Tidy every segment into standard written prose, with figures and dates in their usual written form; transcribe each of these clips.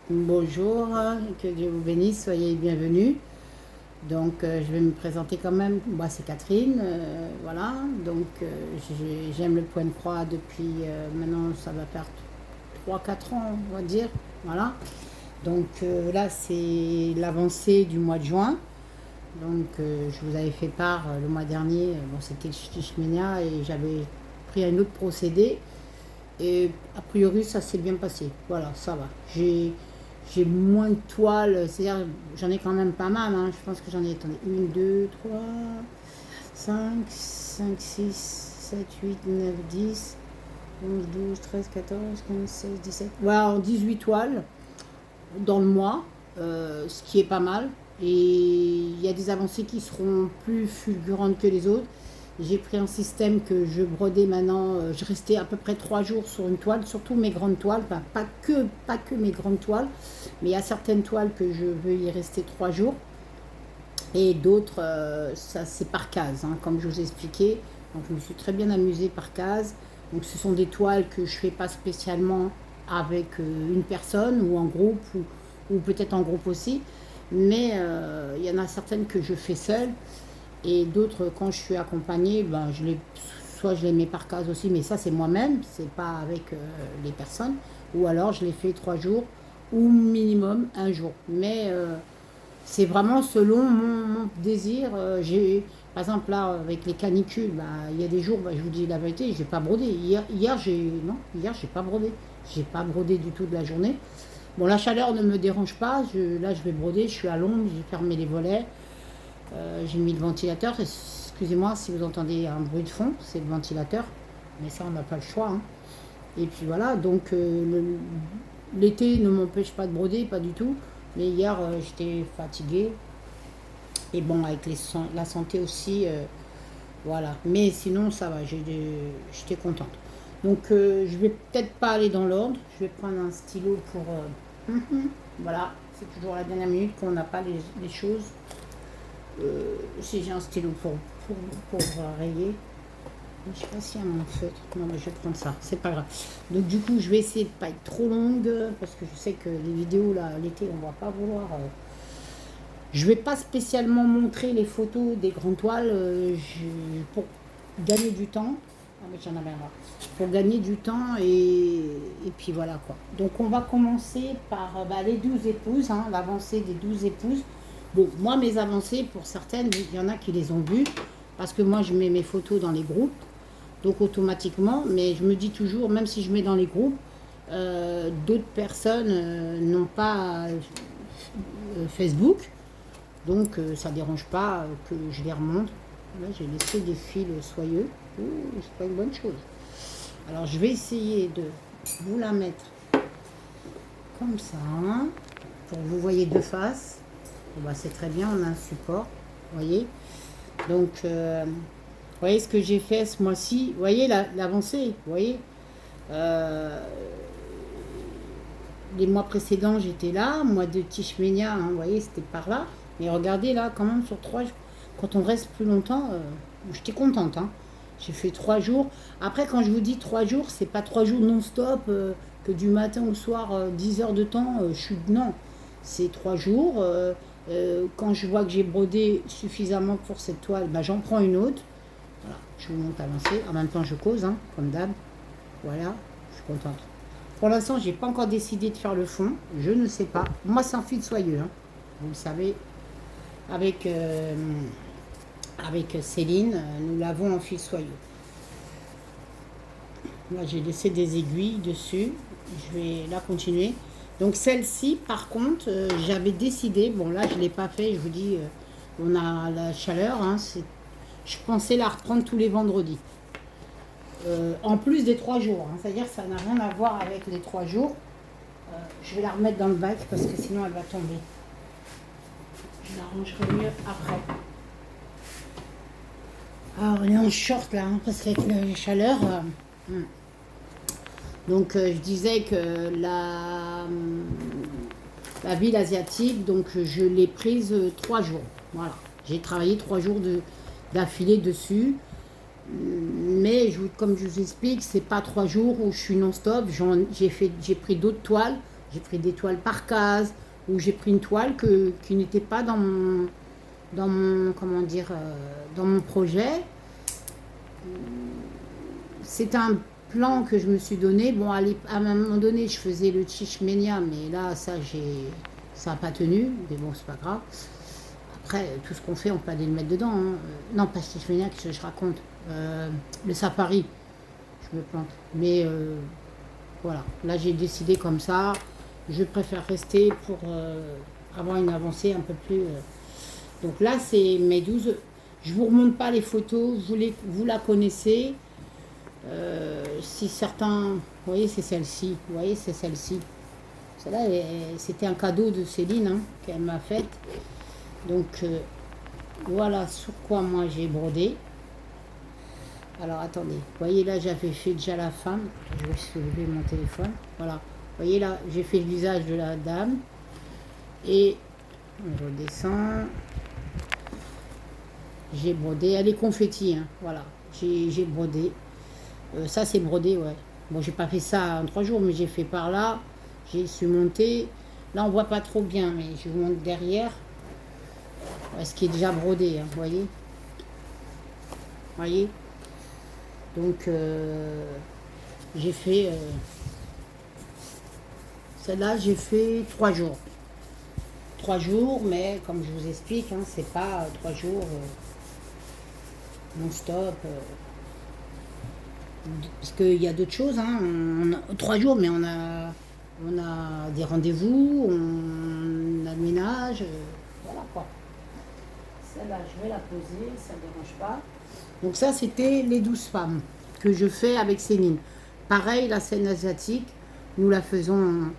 Bonjour, que Dieu vous bénisse, soyez bienvenus. Donc, je vais me présenter quand même. Moi, c'est Catherine, voilà. Donc, j'aime le point de croix depuis maintenant, ça va faire 3 4 ans, on va dire. Voilà. Donc, là, c'est l'avancée du mois de juin. Donc, je vous avais fait part le mois dernier. Bon, c'était le Shishmenia et j'avais pris un autre procédé. Et a priori, ça s'est bien passé. Voilà, ça va. J'ai moins de toiles, c'est-à-dire j'en ai quand même pas mal. Hein. Je pense que j'en ai, attendez, 1, 2, 3, 5, 6, 7, 8, 9, 10, 11, 12, 13, 14, 15, 16, 17. Voilà, en 18 toiles dans le mois, ce qui est pas mal. Et il y a des avancées qui seront plus fulgurantes que les autres. J'ai pris un système que je brodais maintenant, je restais à peu près 3 jours sur une toile, surtout mes grandes toiles, enfin, pas que mes grandes toiles, mais il y a certaines toiles que je veux y rester 3 jours, et d'autres, ça c'est par case, hein, comme je vous ai expliqué. Donc je me suis très bien amusée par case. Donc ce sont des toiles que je ne fais pas spécialement avec une personne ou en groupe, ou peut-être en groupe aussi, mais il y en a certaines que je fais seule. Et d'autres, quand je suis accompagnée, ben, soit je les mets par case aussi, mais ça c'est moi-même, c'est pas avec les personnes. Ou alors je les fais 3 jours ou minimum un jour. Mais c'est vraiment selon mon désir. Par exemple, là, avec les canicules, bah, il y a des jours, bah, je vous dis la vérité, j'ai pas brodé. Hier, j'ai pas brodé. J'ai pas brodé du tout de la journée. Bon, la chaleur ne me dérange pas. Là, je vais broder, je suis à l'ombre, j'ai fermé les volets. J'ai mis le ventilateur. Excusez-moi si vous entendez un bruit de fond, c'est le ventilateur. Mais ça, on n'a pas le choix. Hein. Et puis voilà, donc l'été ne m'empêche pas de broder, pas du tout. Mais hier, j'étais fatiguée. Et bon, avec la santé aussi, voilà. Mais sinon, ça va, j'étais contente. Donc, je vais peut-être pas aller dans l'ordre. Je vais prendre un stylo pour... voilà, c'est toujours à la dernière minute qu'on n'a pas les choses. Si j'ai un stylo pour rayer. Je sais pas s'il y a mon feutre. Non, mais je vais prendre ça. C'est pas grave. Donc, du coup, je vais essayer de pas être trop longue parce que je sais que les vidéos, là, l'été, on va pas vouloir. Je vais pas spécialement montrer les photos des grandes toiles pour gagner du temps. Ah, mais j'en avais un là. Pour gagner du temps et puis voilà quoi. Donc, on va commencer par les 12 épouses, hein, l'avancée des 12 épouses. Bon, moi, mes avancées, pour certaines, il y en a qui les ont vues, parce que moi, je mets mes photos dans les groupes, donc automatiquement, mais je me dis toujours, même si je mets dans les groupes, d'autres personnes n'ont pas Facebook, donc ça ne dérange pas que je les remonte. Là, j'ai laissé des fils soyeux. Ouh, c'est pas une bonne chose. Alors, je vais essayer de vous la mettre comme ça, hein, pour que vous voyez de face. Bon, bah, c'est très bien, on a un support, vous voyez. Donc, vous voyez ce que j'ai fait ce mois-ci. Vous voyez l'avancée, vous voyez. Euh, les mois précédents, j'étais là. Mois de Tishmenia, hein, vous voyez, c'était par là. Mais regardez là, quand même, sur 3 jours. Quand on reste plus longtemps, j'étais contente. Hein. J'ai fait 3 jours. Après, quand je vous dis 3 jours, c'est pas 3 jours non-stop, que du matin au soir, 10 heures de temps, je suis. Non, c'est 3 jours. Quand je vois que j'ai brodé suffisamment pour cette toile, bah, j'en prends une autre. Voilà, je vous montre avancer. En même temps, je cause, hein, comme d'hab. Voilà, je suis contente. Pour l'instant, j'ai pas encore décidé de faire le fond. Je ne sais pas. Moi, c'est un fil soyeux. Hein. Vous le savez, avec, avec Céline, nous l'avons en fil soyeux. Là, j'ai laissé des aiguilles dessus. Je vais la continuer. Donc celle-ci, par contre, j'avais décidé, bon là je ne l'ai pas fait, je vous dis, on a la chaleur, hein, je pensais la reprendre tous les vendredis. En plus des 3 jours, hein, c'est-à-dire que ça n'a rien à voir avec les 3 jours. Je vais la remettre dans le bac parce que sinon elle va tomber. Je l'arrangerai mieux après. Alors on est en short là, hein, parce qu'avec la chaleur... Donc je disais que la ville asiatique, donc je l'ai prise 3 jours. Voilà. J'ai travaillé 3 jours d'affilée dessus. Mais comme je vous explique, c'est pas 3 jours où je suis non-stop. J'ai pris d'autres toiles J'ai pris des toiles par case, ou j'ai pris une toile qui n'était pas comment dire, dans mon projet. C'est un plan que je me suis donné. Bon, à un moment donné, je faisais le Chichmenia, mais là, ça n'a pas tenu. Mais bon, c'est pas grave. Après, tout ce qu'on fait, on peut aller le mettre dedans. Hein. Non, pas Chichmenia, que je raconte. Le safari, je me plante. Mais voilà, là, j'ai décidé comme ça. Je préfère rester pour avoir une avancée un peu plus. Donc là, c'est mes 12. Je vous remonte pas les photos, vous la connaissez. Si certains, vous voyez, c'est celle-ci. Vous voyez, c'est celle-ci. Celle-là, c'était un cadeau de Céline hein, qu'elle m'a fait. Donc voilà sur quoi moi j'ai brodé. Alors attendez, vous voyez là, j'avais fait déjà la femme. Je vais soulever mon téléphone. Voilà. Vous voyez là, j'ai fait le visage de la dame. Et on redescend. J'ai brodé. Elle est confetti, hein. Voilà. J'ai brodé. Ça, c'est brodé, ouais. Bon, j'ai pas fait ça en 3 jours, mais j'ai fait par là. J'ai su monter. Là, on voit pas trop bien, mais je vous montre derrière. Ouais, ce qui est déjà brodé, hein, vous voyez. Vous voyez. Donc, j'ai fait... celle-là, j'ai fait 3 jours. 3 jours, mais comme je vous explique, hein, c'est pas 3 jours non-stop. Parce qu'il y a d'autres choses. Hein. 3 jours, mais on a des rendez-vous, on a le ménage. Voilà quoi. Celle-là, je vais la poser, ça ne dérange pas. Donc ça, c'était les 12 femmes que je fais avec Céline. Pareil, la scène asiatique, nous la faisons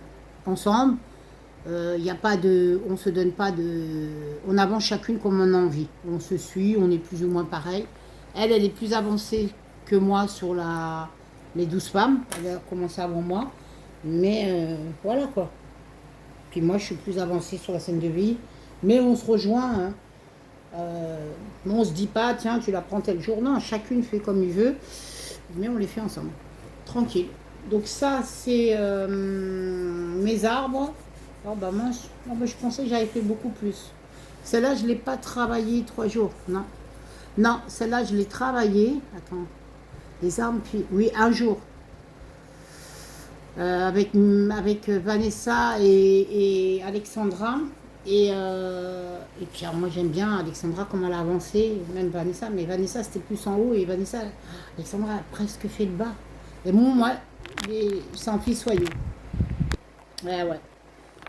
ensemble. Y a pas de, on se donne pas de... On avance chacune comme on a envie. On se suit, on est plus ou moins pareil. Elle est plus avancée que moi sur les 12 femmes. Elle a commencé avant moi. Mais voilà quoi. Puis moi, je suis plus avancée sur la scène de vie. Mais on se rejoint. Hein. On se dit pas, tiens, tu la prends tel jour. Non, chacune fait comme il veut. Mais on les fait ensemble. Tranquille. Donc ça, c'est mes arbres. Oh bah mince, oh bah je pensais que j'avais fait beaucoup plus. Celle-là, je ne l'ai pas travaillée 3 jours. Non. Non, celle-là, je l'ai travaillée. Attends. Les arbres, puis... Oui, un jour. Avec Vanessa et Alexandra. Et puis alors, moi, j'aime bien Alexandra, comment elle a avancé. Même Vanessa. Mais Vanessa, c'était plus en haut. Et Alexandra a presque fait le bas. Et moi, c'est en fil soyeux. Ouais, ouais.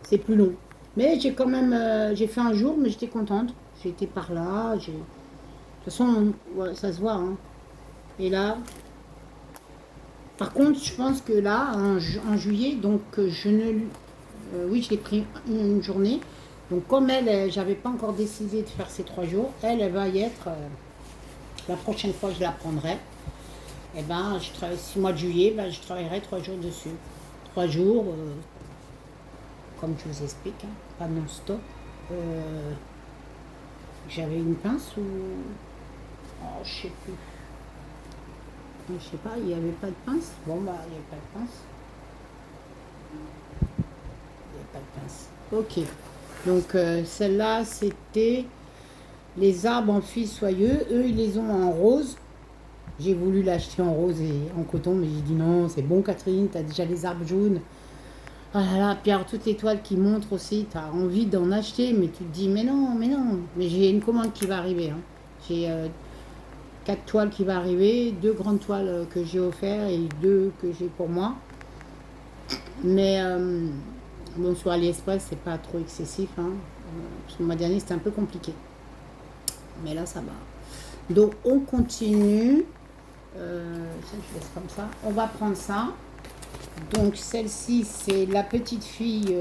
C'est plus long. Mais j'ai quand même, j'ai fait un jour, mais j'étais contente. J'ai été par là. De toute façon, ouais, ça se voit. Hein. Et là, par contre, je pense que là, en juillet, donc oui, je l'ai pris une journée. Donc comme j'avais pas encore décidé de faire ces 3 jours, elle va y être. La prochaine fois, je la prendrai. Et ben, je travaille 6 mois de juillet, ben, je travaillerai 3 jours dessus. 3 jours. Comme je vous explique, hein, pas non-stop. J'avais une pince ou... Oh, je sais plus. Je sais pas, il n'y avait pas de pince. Bon, bah, il n'y avait pas de pince. Il n'y avait pas de pince. Ok. Donc, celle-là, c'était les arbres en fil soyeux. Eux, ils les ont en rose. J'ai voulu l'acheter en rose et en coton, mais j'ai dit non, c'est bon, Catherine, tu as déjà les arbres jaunes. Ah là là, puis alors toutes les toiles qui montrent aussi, tu as envie d'en acheter, mais tu te dis mais non, mais non. Mais j'ai une commande qui va arriver. Hein. J'ai 4 toiles qui vont arriver, 2 grandes toiles que j'ai offertes et 2 que j'ai pour moi. Mais bon, sur AliExpress, c'est pas trop excessif. Hein. Parce que le mois dernier, c'était un peu compliqué. Mais là, ça va. Donc, on continue. Ça, je laisse comme ça. On va prendre ça. Donc celle-ci, c'est la petite fille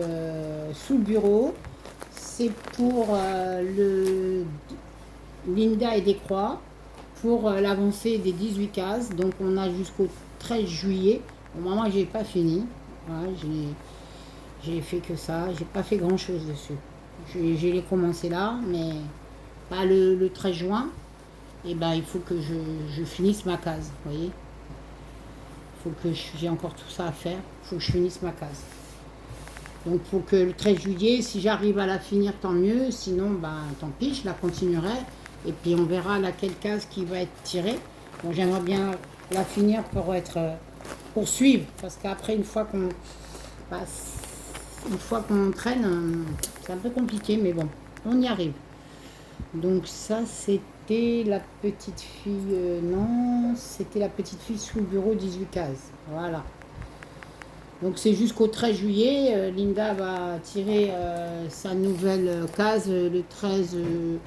sous le bureau. C'est pour le Linda et des croix, pour l'avancée des 18 cases. Donc on a jusqu'au 13 juillet. Au moment où j'ai pas fini. Voilà, j'ai fait que ça. J'ai pas fait grand chose dessus. J'ai commencé là, mais pas le 13 juin. Et ben il faut que je finisse ma case. Vous voyez. Faut que j'ai encore tout ça à faire. Faut que je finisse ma case. Donc il faut que le 13 juillet, si j'arrive à la finir, tant mieux. Sinon, ben, tant pis, je la continuerai. Et puis on verra laquelle case qui va être tirée. Bon, j'aimerais bien la finir pour suivre. Parce qu'après, passe, une fois qu'on traîne, c'est un peu compliqué, mais bon, on y arrive. Donc ça, c'était la petite fille, non, c'était la petite fille sous le bureau 18 cases. Voilà. Donc c'est jusqu'au 13 juillet. Linda va tirer sa nouvelle case le 13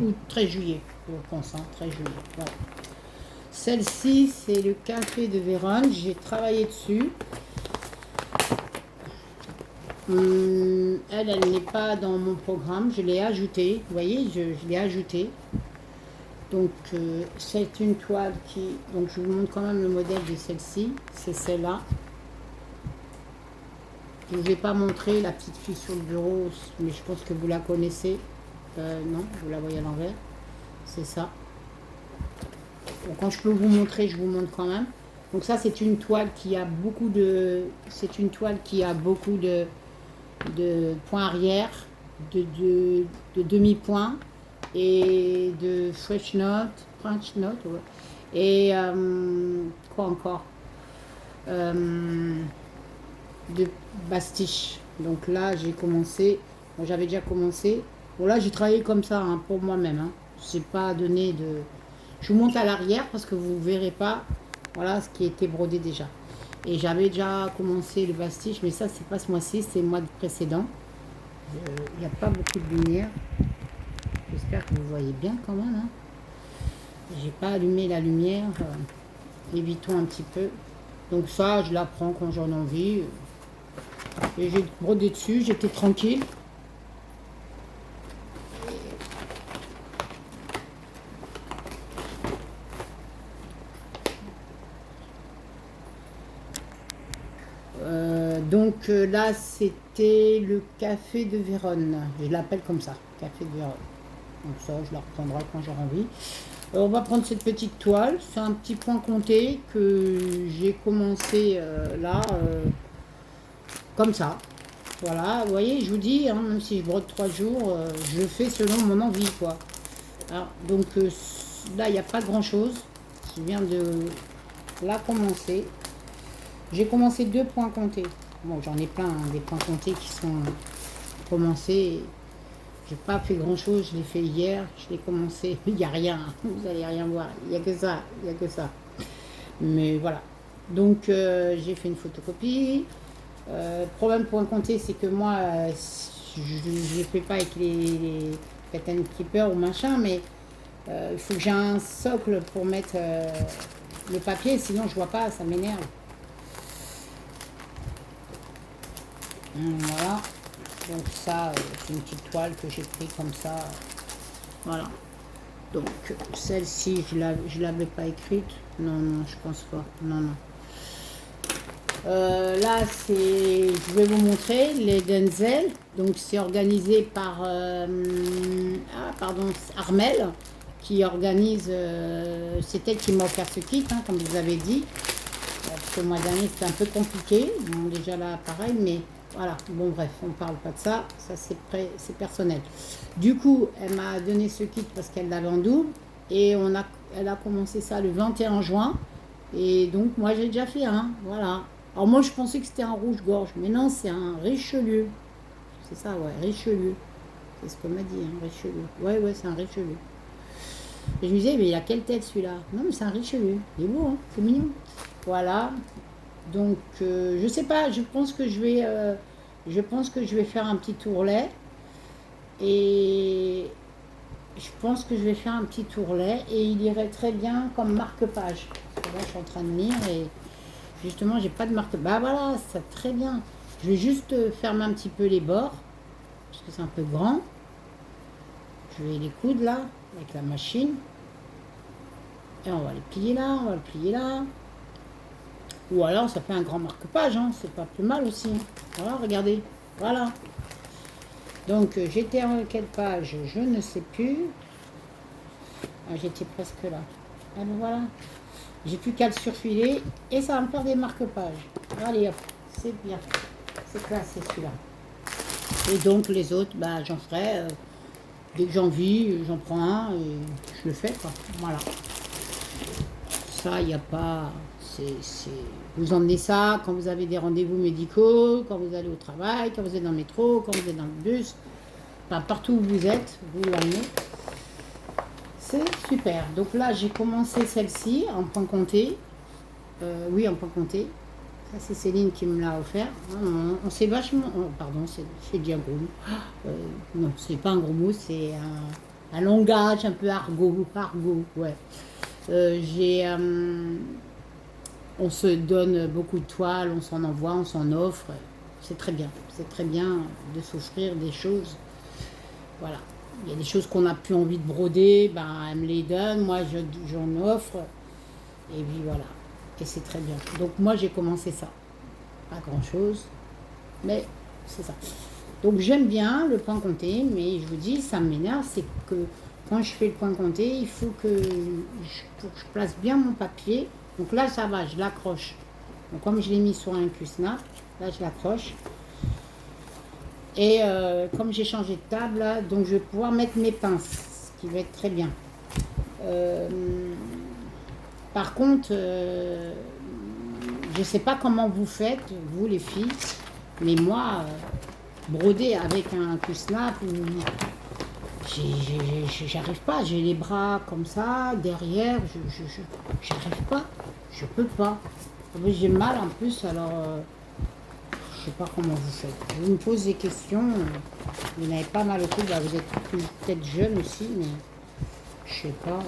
août, 13 juillet, je pense, hein, 13 juillet. Voilà. Celle-ci, c'est le café de Vérone. J'ai travaillé dessus. Elle n'est pas dans mon programme. Je l'ai ajoutée. Vous voyez, je l'ai ajoutée. Donc, c'est une toile qui... Donc, je vous montre quand même le modèle de celle-ci. C'est celle-là. Je ne vous ai pas montré la petite fille sur le bureau, mais je pense que vous la connaissez. Non, vous la voyez à l'envers. C'est ça. Donc, quand je peux vous montrer, je vous montre quand même. Donc ça, c'est une toile qui a beaucoup de... C'est une toile qui a beaucoup de points arrière, de demi-points et de French note, ouais. Et quoi encore de bastiche. Donc là, j'ai commencé. Bon, j'avais déjà commencé. Bon, là, j'ai travaillé comme ça hein, pour moi-même. Hein. Je n'ai pas donné de... Je vous monte à l'arrière parce que vous ne verrez pas voilà, ce qui était brodé déjà. Et j'avais déjà commencé le bastiche, mais ça, c'est pas ce mois-ci, c'est le mois précédent. Il n'y a pas beaucoup de lumière. J'espère que vous voyez bien quand même. Hein. J'ai pas allumé la lumière. Évitons un petit peu. Donc ça, je la prends quand j'en ai envie. Et j'ai brodé dessus, j'étais tranquille. Donc là, c'était le café de Vérone. Je l'appelle comme ça, café de Vérone. Donc ça, je la reprendrai quand j'aurai envie. On va prendre cette petite toile. C'est un petit point compté que j'ai commencé là, comme ça. Voilà, vous voyez, je vous dis, hein, même si je brode 3 jours, je fais selon mon envie, quoi. Alors, donc là, il n'y a pas grand-chose. Je viens de la commencer. J'ai commencé 2 points comptés. Bon, j'en ai plein, hein, des points comptés qui sont commencés. J'ai pas fait grand-chose, je l'ai fait hier, je l'ai commencé. Il n'y a rien, vous allez rien voir. Il n'y a que ça, il n'y a que ça. Mais voilà. Donc, j'ai fait une photocopie. Problème point compté, c'est que moi, je ne le fais pas avec les pattern keeper ou machin, mais il faut que j'ai un socle pour mettre le papier, sinon je vois pas, ça m'énerve. Voilà. Donc ça, c'est une petite toile que j'ai pris comme ça. Voilà. Donc celle-ci, je l'avais pas écrite. Non, non, je pense pas. Non, non. Là, je vais vous montrer les Denzel. Donc, c'est organisé par Armel, qui organise. C'est elle qui m'a offert ce kit, hein, comme je vous avais dit. Parce que le mois dernier, c'était un peu compliqué. Bon, déjà là, pareil, mais voilà. Bon, bref, on ne parle pas de ça. Ça, c'est personnel. Du coup, elle m'a donné ce kit parce qu'elle l'avait en double. Et elle a commencé ça le 21 juin. Et donc, moi, j'ai déjà fait un. Voilà. Alors moi je pensais que c'était un rouge-gorge, mais non, c'est un Richelieu. C'est ça, ouais, Richelieu. C'est ce qu'on m'a dit, hein, Richelieu. Ouais, c'est un Richelieu. Et je me disais, mais il a quelle tête celui-là? Non, mais c'est un Richelieu. Il est beau, hein, c'est mignon. Voilà. Donc, je sais pas, je pense que je vais faire un petit tourlet. Et je pense que je vais faire un petit tourlet. Et il irait très bien comme marque-page. Parce que là, je suis en train de lire et... Justement, j'ai pas de marque. Bah voilà, c'est très bien. Je vais juste fermer un petit peu les bords, parce que c'est un peu grand. Je vais les coudre là, avec la machine. Et on va les plier là, on va le plier là. Ou alors, ça fait un grand marque-page, hein. C'est pas plus mal aussi. Voilà, regardez. Voilà. Donc, j'étais en quelle page? Je ne sais plus. Ah, j'étais presque là. Ah ben voilà. J'ai plus qu'à le surfiler et ça va me faire des marque-pages. Allez hop, c'est bien. C'est classé celui-là. Et donc les autres, bah, j'en ferai. Dès que j'en vis, j'en prends un et je le fais, quoi. Voilà. Ça, il n'y a pas... Vous emmenez ça quand vous avez des rendez-vous médicaux, quand vous allez au travail, quand vous êtes dans le métro, quand vous êtes dans le bus. Enfin, partout où vous êtes, vous l'emmenez. C'est super. Donc là, j'ai commencé celle-ci en point compté. Oui, en point compté. Ça, c'est Céline qui me l'a offert. On s'est vachement... pardon, j'ai dit un gros mot. Non, c'est pas un gros mot, c'est un langage un peu argot. Ouais. On se donne beaucoup de toiles, on s'en envoie, on s'en offre. C'est très bien. C'est très bien de s'offrir des choses. Voilà. Il y a des choses qu'on n'a plus envie de broder, ben, elle me les donne, moi j'en offre. Et puis voilà. Et c'est très bien. Donc moi j'ai commencé ça. Pas grand chose, mais c'est ça. Donc j'aime bien le point compté, mais je vous dis, ça m'énerve, c'est que quand je fais le point compté, il faut que je place bien mon papier. Donc là ça va, je l'accroche. Donc comme je l'ai mis sur un Q-snap, là je l'accroche. Et comme j'ai changé de table, là, donc je vais pouvoir mettre mes pinces, ce qui va être très bien. Par contre, je ne sais pas comment vous faites, vous les filles, mais moi, broder avec un Q-snap, j'arrive pas. J'ai les bras comme ça, derrière, j'arrive pas. Je peux pas. J'ai mal en plus, alors je sais pas comment vous faites. Vous me posez des questions, vous n'avez pas mal au cou, bah, vous êtes peut-être jeune aussi, mais je sais pas.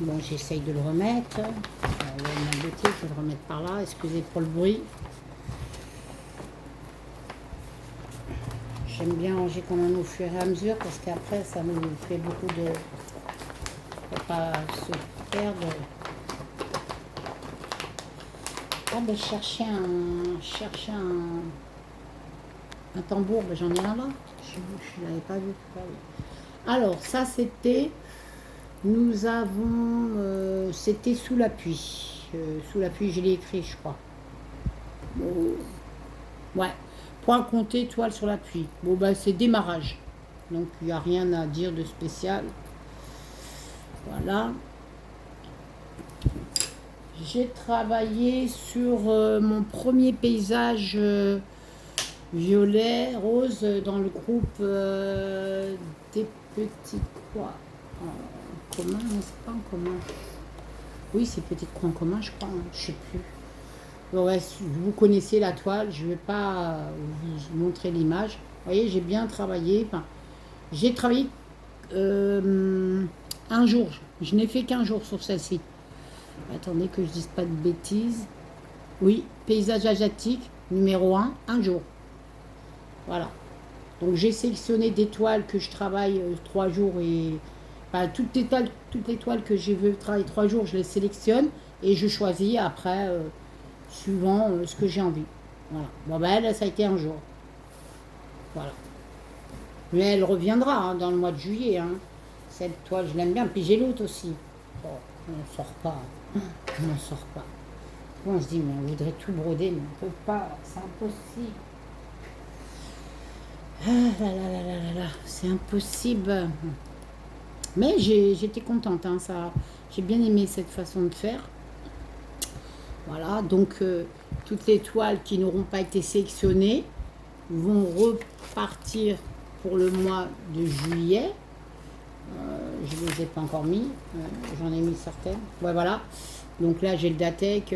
Bon, j'essaye de le remettre. Je vais le remettre par là. Excusez pour le bruit. J'aime bien ranger quand même au fur et à mesure parce qu'après, ça nous fait beaucoup de... Faut pas se perdre. Ah ben, chercher un tambour. Ben, j'en ai un là. Je ne l'avais pas vu. Alors, ça, c'était... Nous avons... c'était sous la pluie. Sous la pluie, je l'ai écrit, je crois. Ouais. Point compté, toile sur la pluie. Bon, ben, c'est démarrage. Donc, il n'y a rien à dire de spécial. Voilà. J'ai travaillé sur mon premier paysage violet, rose, dans le groupe des petits croix en commun. Non, c'est pas en commun. Oui, c'est petites croix en commun, je crois. Hein, je sais plus. Bon, ouais, vous connaissez la toile, je ne vais pas vous montrer l'image. Vous voyez, j'ai bien travaillé. Enfin, j'ai travaillé un jour. Je n'ai fait qu'un jour sur celle-ci. Attendez que je dise pas de bêtises. Oui, paysage asiatique, numéro un jour. Voilà. Donc j'ai sélectionné des toiles que je travaille 3 jours et... Enfin, toutes les toiles que je veux travailler 3 jours, je les sélectionne et je choisis après, suivant ce que j'ai envie. Voilà. Bon ben elle, ça a été un jour. Voilà. Mais elle reviendra hein, dans le mois de juillet. Hein. Cette toile, je l'aime bien. Puis j'ai l'autre aussi. Bon, on n'en sort pas. On n'en sort pas. On se dit, mais on voudrait tout broder, mais on ne peut pas. C'est impossible. Ah là là là là là là. C'est impossible. Mais j'étais contente. Hein, ça, j'ai bien aimé cette façon de faire. Voilà. Donc, toutes les toiles qui n'auront pas été sélectionnées vont repartir pour le mois de juillet. Je ne les ai pas encore mis, j'en ai mis certaines. Ouais, voilà. Donc là, j'ai le Datec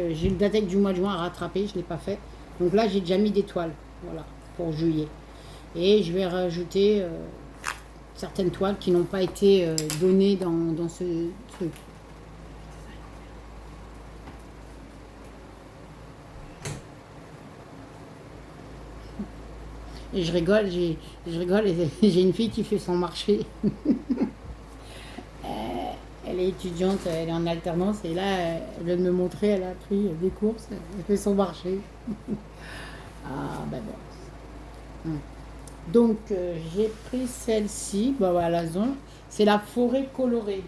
du mois de juin à rattraper, je ne l'ai pas fait. Donc là, j'ai déjà mis des toiles, voilà, pour juillet. Et je vais rajouter certaines toiles qui n'ont pas été données dans ce truc. Et je rigole, j'ai une fille qui fait son marché. Elle est étudiante, elle est en alternance et là, elle vient de me montrer, elle a pris des courses, elle fait son marché. Ah, ben bon. Donc, j'ai pris celle-ci, ben voilà, c'est la forêt colorée.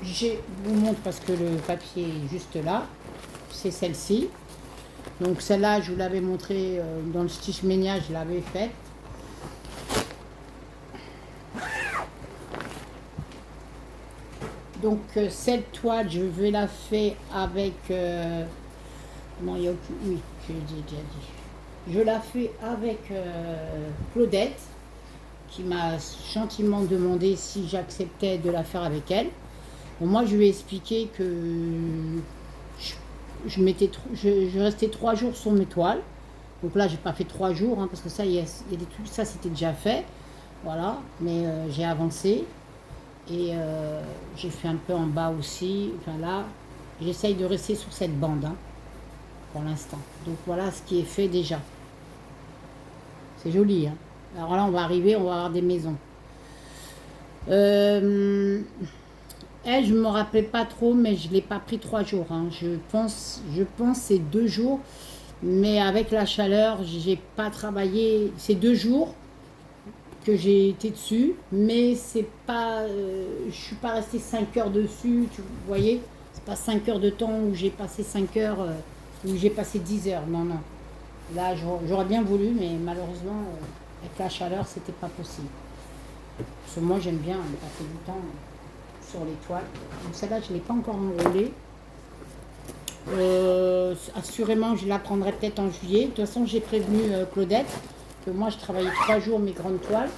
Je vous montre parce que le papier est juste là. C'est celle-ci. Donc celle-là, je vous l'avais montré dans le Stitch Mania, je l'avais faite. Donc cette toile, je vais la faire avec... non, il n'y a aucune... Oui, je l'ai déjà dit. Je la fais avec Claudette, qui m'a gentiment demandé si j'acceptais de la faire avec elle. Bon, moi, je lui ai expliqué que je restais 3 jours sur mes toiles. Donc là, j'ai pas fait 3 jours, hein, parce que ça, il y a des trucs, ça c'était déjà fait. Voilà, mais j'ai avancé. Et j'ai fait un peu en bas aussi. Enfin là, j'essaye de rester sur cette bande, hein, pour l'instant. Donc voilà ce qui est fait déjà. C'est joli, hein. Alors là, on va arriver, on va avoir des maisons. Elle, je ne me rappelle pas trop, mais je ne l'ai pas pris 3 jours, hein. Je pense c'est 2 jours. Mais avec la chaleur, j'ai pas travaillé. C'est 2 jours que j'ai été dessus, mais c'est pas, je suis pas restée 5 heures dessus, vous voyez, c'est pas 5 heures de temps où j'ai passé 5 heures, où j'ai passé 10 heures, non, non. Là, j'aurais bien voulu, mais malheureusement, avec la chaleur, c'était pas possible. Parce que moi, j'aime bien passer du temps sur les toiles. Donc celle-là, je ne l'ai pas encore enroulée. Assurément, je la prendrai peut-être en juillet. De toute façon, j'ai prévenu Claudette que moi, je travaillais 3 jours mes grandes toiles.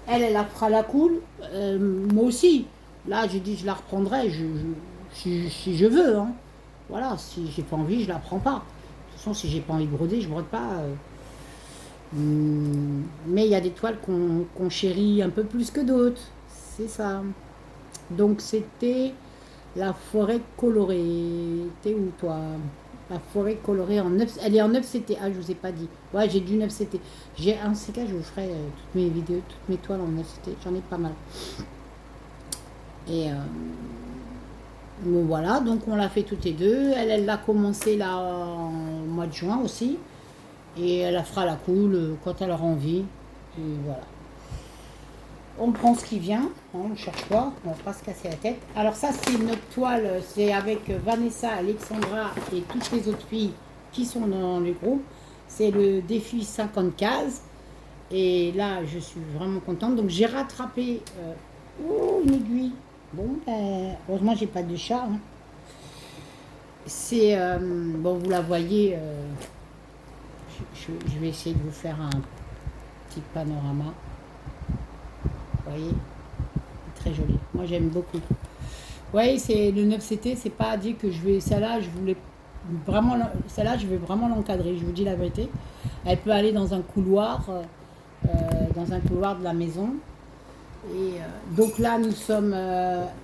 Elle la fera la cool. Moi aussi. Là, j'ai dit, je la reprendrai si je veux, hein. Voilà, si j'ai pas envie, je la prends pas. De toute façon, si j'ai pas envie de broder, je brode pas. Mais il y a des toiles qu'on chérit un peu plus que d'autres. C'est ça. Donc, c'était la forêt colorée. T'es où, toi? La forêt colorée en 9. Elle est en 9 CT. Ah, je vous ai pas dit. Ouais, j'ai du 9 CT. J'ai un CK, je vous ferai toutes mes vidéos, toutes mes toiles en 9 CT. J'en ai pas mal. Et bon, voilà, donc on l'a fait toutes les deux. Elle l'a commencé là en mois de juin aussi. Et elle la fera la cool quand elle aura envie. Et voilà. On prend ce qui vient, hein, on ne cherche pas, on ne va pas se casser la tête. Alors ça, c'est notre toile, c'est avec Vanessa, Alexandra et toutes les autres filles qui sont dans le groupe. C'est le défi 50 cases. Et là, je suis vraiment contente. Donc j'ai rattrapé une aiguille. Bon, ben, heureusement, j'ai pas de chat, hein. C'est, bon, vous la voyez, je vais essayer de vous faire un petit panorama. Vous voyez, très joli. Moi, j'aime beaucoup. Vous voyez, c'est le 9CT, c'est pas dit que je vais... Celle-là, je voulais vraiment... Celle-là, je vais vraiment l'encadrer, je vous dis la vérité. Elle peut aller dans un couloir de la maison. Et donc là, nous sommes...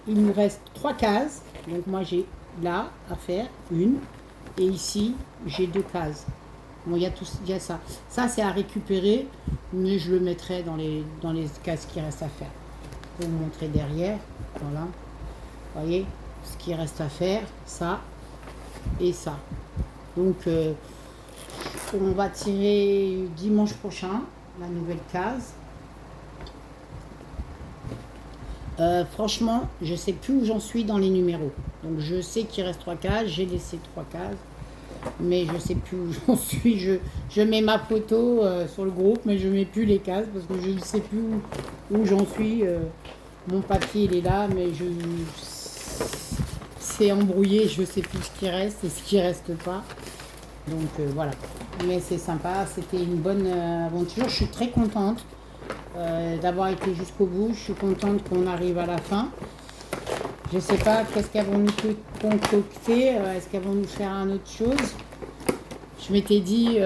il nous reste 3 cases. Donc moi, j'ai là à faire, une. Et ici, j'ai 2 cases. Bon, il y a ça. Ça, c'est à récupérer, mais je le mettrai dans les cases qui restent à faire. Je vais vous montrer derrière. Voilà. Vous voyez ce qui reste à faire, ça et ça. Donc, on va tirer dimanche prochain la nouvelle case. Franchement, je ne sais plus où j'en suis dans les numéros. Donc, je sais qu'il reste 3 cases. J'ai laissé 3 cases. Mais je ne sais plus où j'en suis. Je mets ma photo sur le groupe, mais je ne mets plus les cases parce que je ne sais plus où j'en suis. Mon papier, il est là, mais c'est embrouillé. Je ne sais plus ce qui reste et ce qui ne reste pas. Donc voilà. Mais c'est sympa. C'était une bonne aventure. Je suis très contente d'avoir été jusqu'au bout. Je suis contente qu'on arrive à la fin. Je ne sais pas qu'est-ce qu'elles vont nous concocter, est-ce qu'elles vont nous faire une autre chose. Je m'étais dit,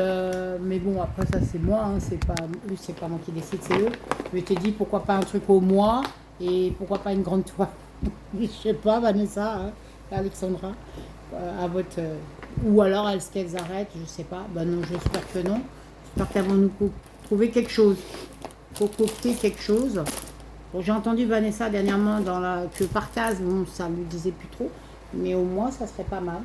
mais bon après ça c'est moi, hein, c'est pas moi qui décide, c'est eux. Je m'étais dit pourquoi pas un truc au mois et pourquoi pas une grande toile. Je sais pas Vanessa, hein, Alexandra, à votre... ou alors est-ce qu'elles arrêtent, je sais pas. Ben non, j'espère que non. J'espère qu'elles vont nous trouver quelque chose, concocter quelque chose. Bon, j'ai entendu Vanessa dernièrement que par case, bon, ça ne lui disait plus trop, mais au moins, ça serait pas mal.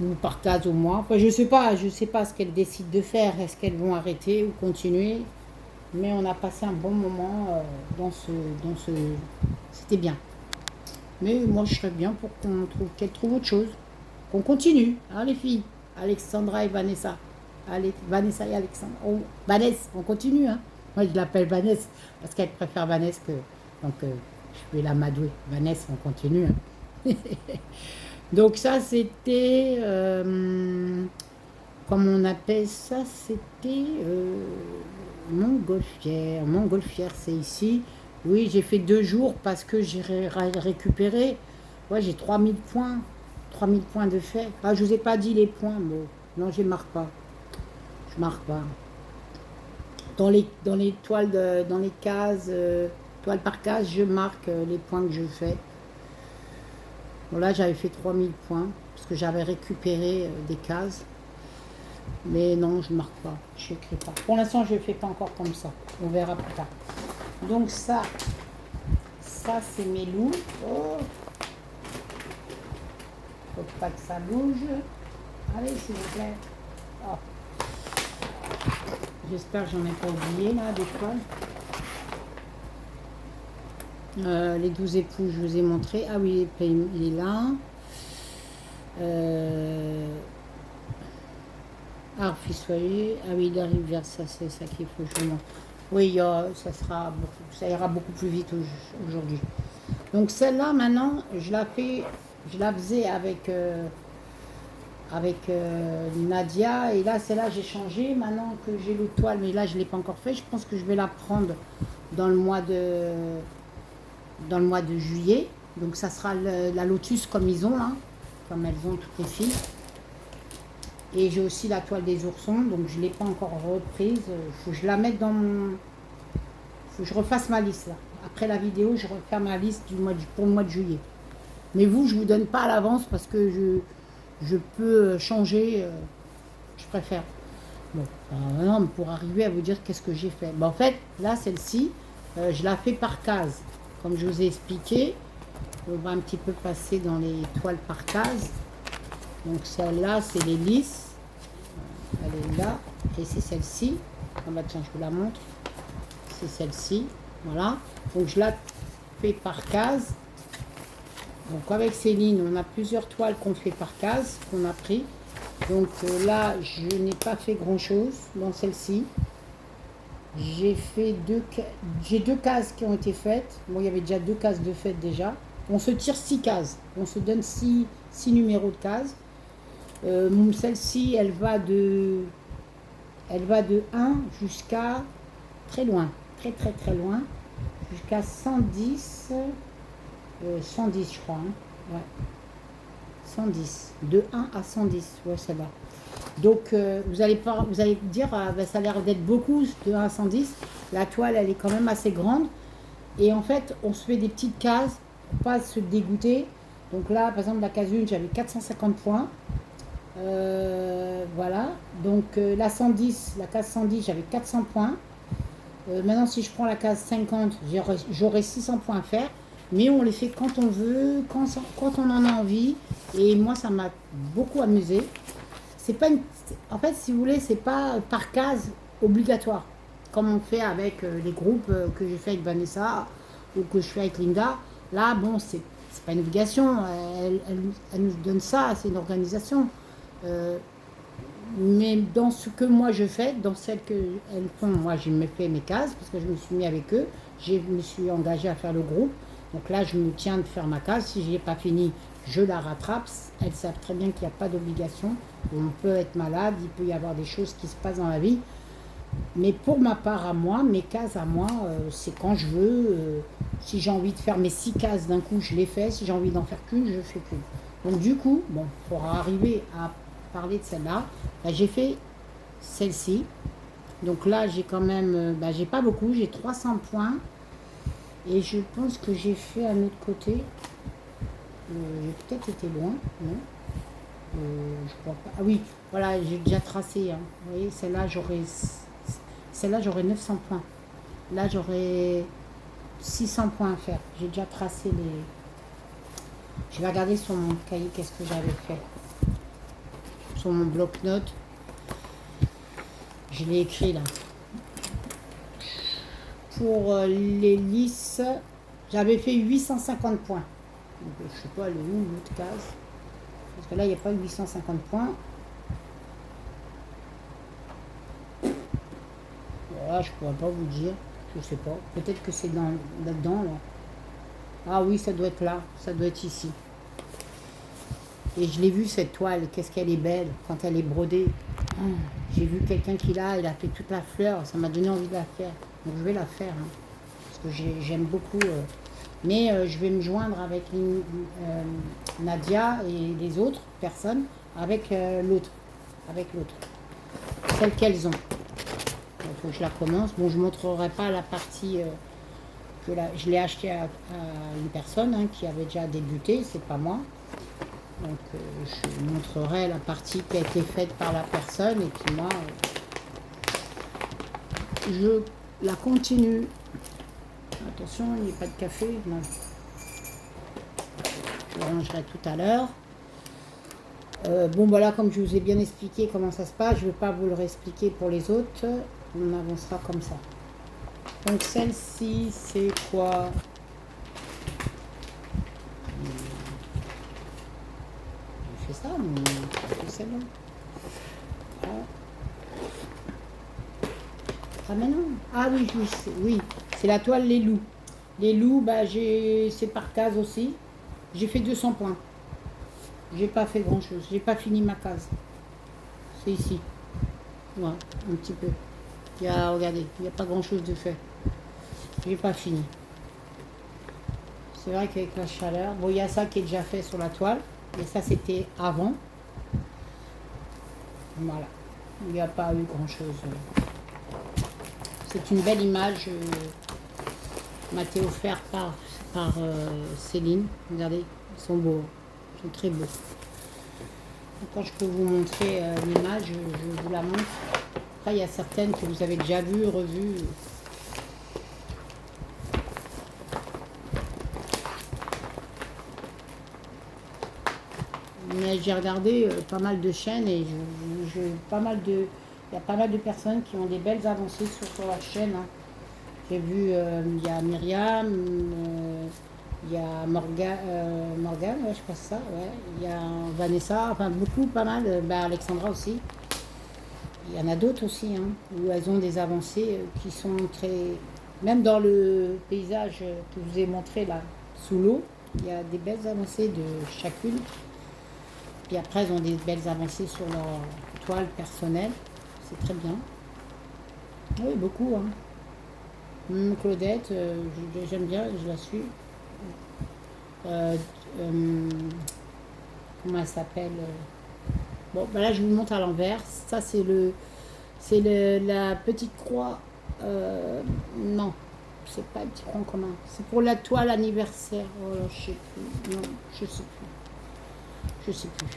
Ou par case au moins. Enfin, je sais pas ce qu'elles décident de faire. Est-ce qu'elles vont arrêter ou continuer? Mais on a passé un bon moment dans ce... C'était bien. Mais moi, je serais bien pour qu'elle trouve autre chose. Qu'on continue, hein, les filles. Alexandra et Vanessa. Allez, Vanessa et Alexandra. Oh, Vanessa, on continue, hein. Moi, je l'appelle Vanessa parce qu'elle préfère Vanessa que. Donc, je vais la madouer. Vanessa, on continue, hein. Donc, ça, c'était. Comme on appelle ça, c'était Montgolfière. Montgolfière, c'est ici. Oui, j'ai fait 2 jours parce que j'ai récupéré. Ouais, j'ai 3000 points. 3000 points de fait. Ah, je vous ai pas dit les points, mais non, je ne marque pas. Je marque pas. Dans les toiles, dans les cases, toile par case, je marque les points que je fais. Bon, là, j'avais fait 3000 points parce que j'avais récupéré des cases. Mais non, je ne marque pas, je n'écris pas. Pour l'instant, je ne le fais pas encore comme ça. On verra plus tard. Donc ça c'est mes loups. Oh, faut pas que ça bouge. Allez, s'il vous plaît. Oh. J'espère que j'en ai pas oublié là, des toiles. Les 12 époux, je vous ai montré. Ah oui, il est là. Fils soyeux. Ah oui, il arrive vers ça, c'est ça qu'il faut que je vous montre. Oui, ça ira beaucoup plus vite aujourd'hui. Donc celle-là, maintenant, je la faisais avec Nadia. Et là, celle-là, j'ai changé. Maintenant que j'ai l'autre toile, mais là, je ne l'ai pas encore fait. Je pense que je vais la prendre dans le mois de juillet. Donc ça sera la lotus comme ils ont là, comme elles ont toutes les filles. Et j'ai aussi la toile des oursons, donc je ne l'ai pas encore reprise. Il faut que je la mette dans mon... faut que je refasse ma liste là. Après la vidéo, je refais ma liste pour le mois de juillet. Mais vous, je ne vous donne pas à l'avance parce que je peux changer. Je préfère. Bon, non, pour arriver à vous dire qu'est-ce que j'ai fait. En fait, là, celle-ci, je la fais par case. Comme je vous ai expliqué, on va un petit peu passer dans les toiles par case. Donc celle-là, c'est les lisses. Elle est là. Et c'est celle-ci. Ah bah tiens, je vous la montre. C'est celle-ci. Voilà. Donc je la fais par case. Donc avec Céline, on a plusieurs toiles qu'on fait par case, qu'on a pris. Donc là, je n'ai pas fait grand-chose dans celle-ci. J'ai deux cases qui ont été faites. Bon, il y avait déjà 2 cases de faites déjà. On se tire 6 cases. On se donne 6 numéros de cases. Celle-ci, elle va de 1 jusqu'à très loin. Très très très loin. Jusqu'à 110. 110, je crois. Hein. Ouais. 110. De 1 à 110. Ouais, ça va. Donc, vous allez dire, ça a l'air d'être beaucoup, de 1 à 110. La toile, elle est quand même assez grande. Et en fait, on se fait des petites cases pour pas se dégoûter. Donc là, par exemple, la case 1, j'avais 450 points. Voilà. Donc, la case 110, j'avais 400 points. Maintenant, si je prends la case 50, j'aurai 600 points à faire. Mais on les fait quand on veut, quand on en a envie. Et moi, ça m'a beaucoup amusé. C'est pas en fait, si vous voulez, c'est pas par case obligatoire. Comme on fait avec les groupes que j'ai fait avec Vanessa ou que je fais avec Linda. Là, bon, c'est pas une obligation. Elle nous donne ça, c'est une organisation. Mais dans ce que moi je fais, dans celles qu'elles font, moi je me fais mes cases parce que je me suis mis avec eux. Je me suis engagée à faire le groupe. Donc là, je me tiens de faire ma case. Si je n'ai pas fini, je la rattrape. Elles savent très bien qu'il n'y a pas d'obligation. On peut être malade, il peut y avoir des choses qui se passent dans la vie. Mais pour ma part à moi, mes cases à moi, c'est quand je veux. Si j'ai envie de faire mes 6 cases d'un coup, je les fais. Si j'ai envie d'en faire qu'une, je fais qu'une. Donc du coup, bon, pour arriver à parler de celle-là, j'ai fait celle-ci. Donc là, j'ai quand même, j'ai pas beaucoup, j'ai 300 points. Et je pense que j'ai fait un autre côté. J'ai peut-être été loin, non je crois pas. Ah oui, voilà, j'ai déjà tracé. Hein. Vous voyez, celle-là, j'aurais 900 points. Là, j'aurais 600 points à faire. J'ai déjà tracé les... Je vais regarder sur mon cahier qu'est-ce que j'avais fait. Sur mon bloc-notes. Je l'ai écrit là. Pour les lisses, j'avais fait 850 points. Donc, je sais pas, elle est où l'autre case? Parce que là, il n'y a pas 850 points. Voilà, je pourrais pas vous dire. Je sais pas. Peut-être que c'est là-dedans, là. Ah oui, ça doit être là. Ça doit être ici. Et je l'ai vu cette toile. Qu'est-ce qu'elle est belle quand elle est brodée. Oh, j'ai vu quelqu'un qui l'a. Il a fait toute la fleur. Ça m'a donné envie de la faire. Donc je vais la faire. Hein, parce que j'aime beaucoup. Mais je vais me joindre avec Nadia et les autres personnes avec l'autre. Avec l'autre. Celle qu'elles ont. Il faut que je la commence. Bon, je ne montrerai pas la partie que je l'ai acheté à une personne hein, qui avait déjà débuté, c'est pas moi. Donc je montrerai la partie qui a été faite par la personne et puis moi, je la continue. Attention, il n'y a pas de café. Non. Je rangerai tout à l'heure. Bon, voilà, comme je vous ai bien expliqué comment ça se passe, je ne vais pas vous le réexpliquer pour les autres. On avancera comme ça. Donc celle-ci, c'est quoi? J'ai fait ça, mais c'est celle-là. Ah mais non. Ah oui, oui, c'est la toile Les Loups. Les Loups, bah, c'est par case aussi. J'ai fait 200 points. J'ai pas fait grand-chose. J'ai pas fini ma case. C'est ici. Ouais, un petit peu. Regardez, il n'y a pas grand-chose de fait. J'ai pas fini. C'est vrai qu'avec la chaleur, bon, il y a ça qui est déjà fait sur la toile, mais ça c'était avant. Voilà, il n'y a pas eu grand-chose. C'est une belle image, m'a été offerte par Céline. Regardez, ils sont beaux, ils sont très beaux. Quand je peux vous montrer l'image, je vous la montre. Après, il y a certaines que vous avez déjà vues, revues. Mais j'ai regardé pas mal de chaînes et il y a pas mal de personnes qui ont des belles avancées sur la chaîne. Hein. J'ai vu, il y a Myriam, il y a Morgane, ouais, je crois que c'est ça, ouais. Il y a Vanessa, enfin beaucoup, pas mal, Alexandra aussi. Il y en a d'autres aussi, hein, où elles ont des avancées qui sont très... Même dans le paysage que je vous ai montré là, sous l'eau, il y a des belles avancées de chacune. Puis après, elles ont des belles avancées sur leur toile personnelle. C'est très bien. Oui, beaucoup. Hein. Claudette, j'aime bien, je la suis. Comment elle s'appelle Bon, ben là, je vous montre à l'envers. Ça, c'est la petite croix. Non, c'est pas une petite croix en commun. C'est pour la toile anniversaire. Oh là, je sais plus. Non, je sais plus. Je sais plus.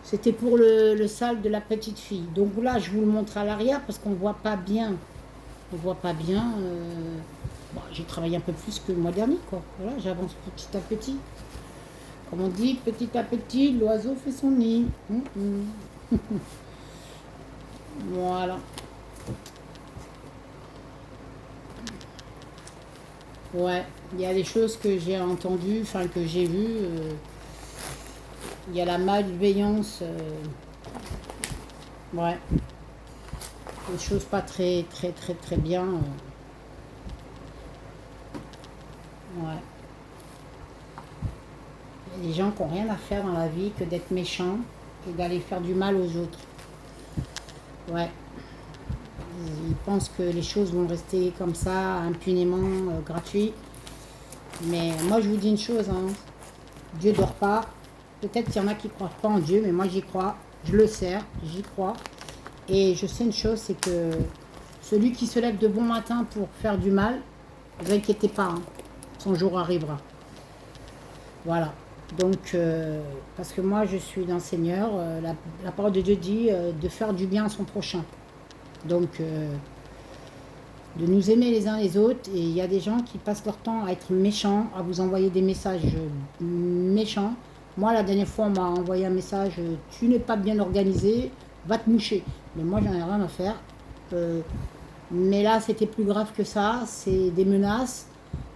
C'était pour le salle de la petite fille. Donc là, je vous le montre à l'arrière parce qu'on ne voit pas bien. On voit pas bien. Bon, j'ai travaillé un peu plus que le mois dernier, quoi. Voilà, j'avance petit à petit. Comme on dit, petit à petit, l'oiseau fait son nid. Voilà. Ouais, il y a des choses que j'ai entendues, enfin que j'ai vues. Il y a la malveillance. Ouais. Des choses pas très bien. Ouais. Il y a des gens qui n'ont rien à faire dans la vie que d'être méchants et d'aller faire du mal aux autres. Ouais. Ils pensent que les choses vont rester comme ça, impunément, gratuit. Mais moi, je vous dis une chose, hein. Dieu dort pas. Peut-être qu'il y en a qui ne croient pas en Dieu, mais moi, j'y crois. Je le sais, j'y crois. Et je sais une chose, c'est que celui qui se lève de bon matin pour faire du mal, ne vous inquiétez pas, hein, son jour arrivera. Voilà. Donc, parce que moi, je suis dans le Seigneur, la parole de Dieu dit de faire du bien à son prochain. Donc, de nous aimer les uns les autres. Et il y a des gens qui passent leur temps à être méchants, à vous envoyer des messages méchants. Moi, la dernière fois, on m'a envoyé un message, tu n'es pas bien organisé, va te moucher. Mais moi, j'en ai rien à faire. Mais là, c'était plus grave que ça. C'est des menaces,